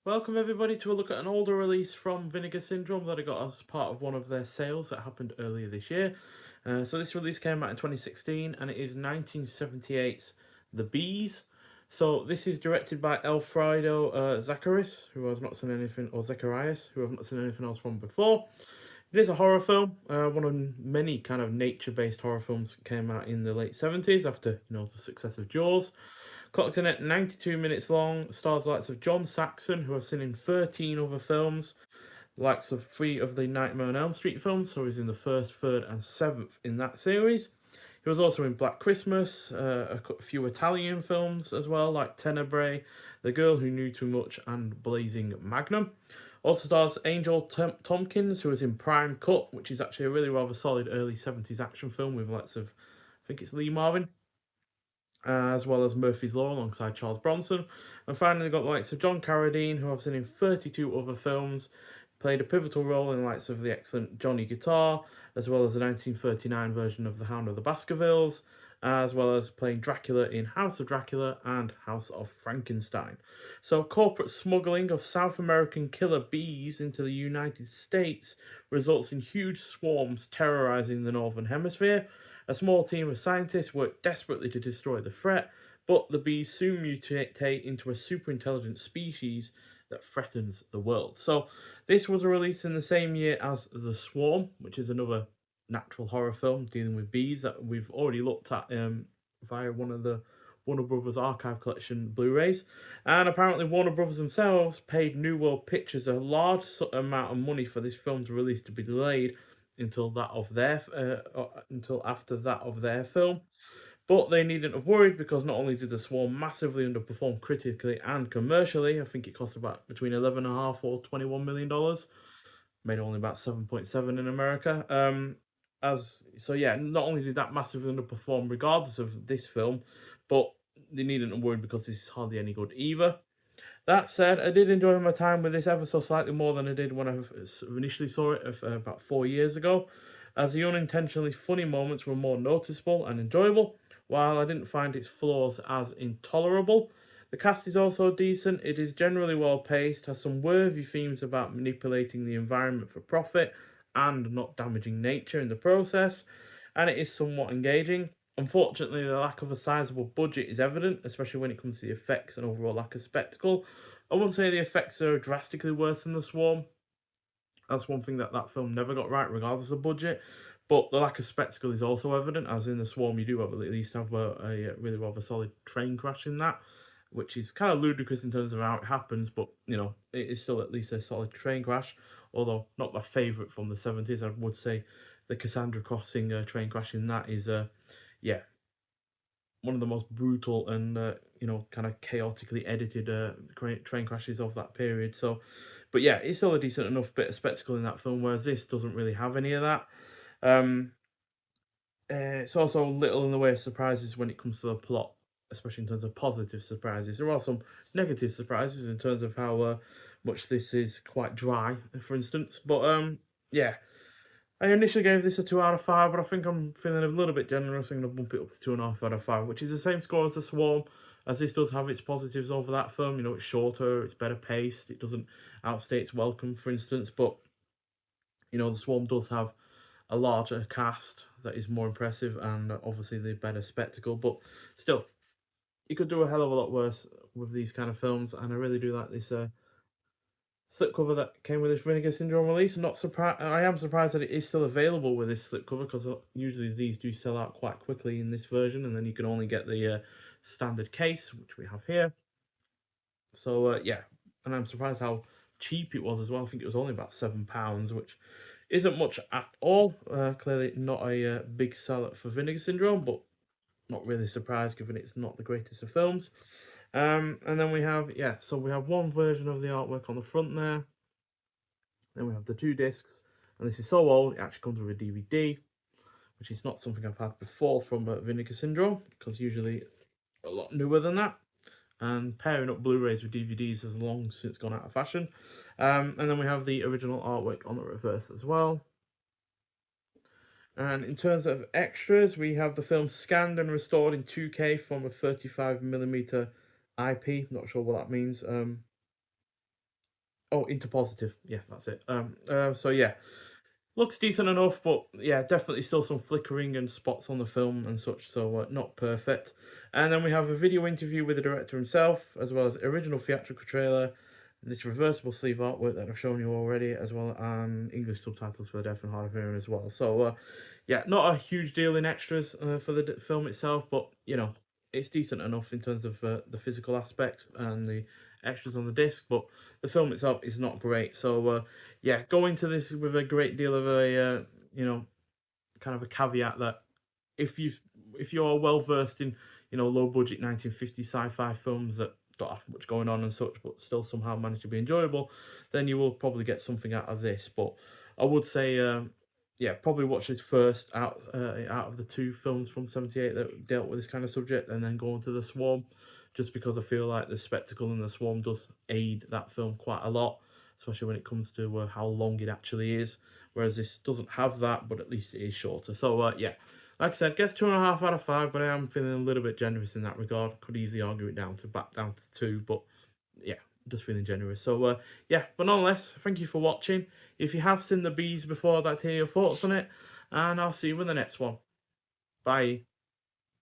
Welcome everybody to a look at an older release from Vinegar Syndrome that I got as part of one of their sales that happened earlier this year. So this release came out in 2016 and it is 1978's The Bees. So this is directed by Alfredo Zacharias, who I've not seen anything, or Zacharias, who I've not seen anything else from before. It is a horror film, one of many kind of nature-based horror films that came out in the late 70s after, the success of Jaws. Clocked in at 92 minutes long, stars the likes of John Saxon, who I've seen in 13 other films, the likes of 3 of the Nightmare on Elm Street films, so he's in the first, third, and seventh in that series. He was also in Black Christmas, a few Italian films as well, like Tenebrae, The Girl Who Knew Too Much, and Blazing Magnum. Also stars Angel Tompkins, who was in Prime Cut, which is actually a really rather solid early 70s action film with lots of, I think it's Lee Marvin, as well as Murphy's Law alongside Charles Bronson. And finally, got the likes of John Carradine, who I've seen in 32 other films, played a pivotal role in the likes of the excellent Johnny Guitar, as well as the 1939 version of The Hound of the Baskervilles, as well as playing Dracula in House of Dracula and House of Frankenstein. So, corporate smuggling of South American killer bees into the United States results in huge swarms terrorizing the Northern Hemisphere. A small team of scientists work desperately to destroy the threat, but the bees soon mutate into a super intelligent species that threatens the world. So, this was released in the same year as The Swarm, which is another natural horror film dealing with bees that we've already looked at via one of the Warner Brothers Archive Collection Blu-rays. And apparently, Warner Brothers themselves paid New World Pictures a large amount of money for this film's release to be delayed until after that of their film. But they needn't have worried because not only did The Swarm massively underperform critically and commercially, I think it cost about between 11.5 or $21 million, made only about 7.7 in America. Not only did that massively underperform regardless of this film, but they needn't have worried because this is hardly any good either. That said, I did enjoy my time with this ever so slightly more than I did when I initially saw it about 4 years ago, as the unintentionally funny moments were more noticeable and enjoyable, while I didn't find its flaws as intolerable. The cast is also decent, it is generally well paced, has some worthy themes about manipulating the environment for profit and not damaging nature in the process, and it is somewhat engaging. Unfortunately, the lack of a sizable budget is evident, especially when it comes to the effects and overall lack of spectacle. I wouldn't say the effects are drastically worse than The Swarm. That's one thing that that film never got right, regardless of budget. But the lack of spectacle is also evident, as in The Swarm, you do have at least have a really rather solid train crash in that, which is kind of ludicrous in terms of how it happens, but it is still at least a solid train crash. Although not my favourite from the 70s, I would say the Cassandra Crossing train crash in that is yeah, one of the most brutal and kind of chaotically edited train crashes of that period. So, but yeah, it's still a decent enough bit of spectacle in that film, whereas this doesn't really have any of that. Um, it's also little in the way of surprises when it comes to the plot, especially in terms of positive surprises. There are some negative surprises in terms of how much this is quite dry, for instance. But yeah, I initially gave this a 2 out of 5, but I think I'm feeling a little bit generous. I'm going to bump it up to 2.5 out of 5, which is the same score as The Swarm, as this does have its positives over that film. It's shorter, it's better paced, it doesn't outstay its welcome, for instance. But, The Swarm does have a larger cast that is more impressive and obviously the better spectacle. But still, you could do a hell of a lot worse with these kind of films, and I really do like this slipcover that came with this Vinegar Syndrome release. Not surprised. I am surprised that it is still available with this slipcover because usually these do sell out quite quickly in this version, and then you can only get the standard case, which we have here. So yeah, and I'm surprised how cheap it was as well. I think it was only about £7, which isn't much at all. Clearly not a big seller for Vinegar Syndrome, but not really surprised given it's not the greatest of films. And then we have, so we have one version of the artwork on the front there. Then we have the 2 discs, and this is so old it actually comes with a DVD, which is not something I've had before from Vinegar Syndrome, because usually a lot newer than that. And pairing up Blu-rays with DVDs has long since gone out of fashion. And then we have the original artwork on the reverse as well. And in terms of extras, we have the film scanned and restored in 2K from a 35mm IP. Not sure what that means. Oh, into positive. Yeah, that's it. So yeah, looks decent enough, but yeah, definitely still some flickering and spots on the film and such, so not perfect. And then we have a video interview with the director himself, as well as original theatrical trailer, this reversible sleeve artwork that I've shown you already, as well, and English subtitles for the deaf and hard of hearing as well. So yeah, not a huge deal in extras for the film itself, but you know, it's decent enough in terms of the physical aspects and the extras on the disc, but the film itself is not great. So yeah, go into this with a great deal of a you know, kind of a caveat that if you if you're well versed in, you know, low budget 1950s sci-fi films that don't have much going on and such, but still somehow manage to be enjoyable, then you will probably get something out of this. But I would say, yeah, probably watch this first out of the two films from '78 that dealt with this kind of subject, and then go on to The Swarm, just because I feel like the spectacle in The Swarm does aid that film quite a lot, especially when it comes to how long it actually is. Whereas this doesn't have that, but at least it is shorter. So yeah, like I said, gets 2.5 out of 5, but I am feeling a little bit generous in that regard. Could easily argue it back down to 2, but yeah, just feeling generous. So yeah, but nonetheless, thank you for watching. If you have seen the bees before, I'd like to hear your thoughts on it, and I'll see you in the next one. Bye.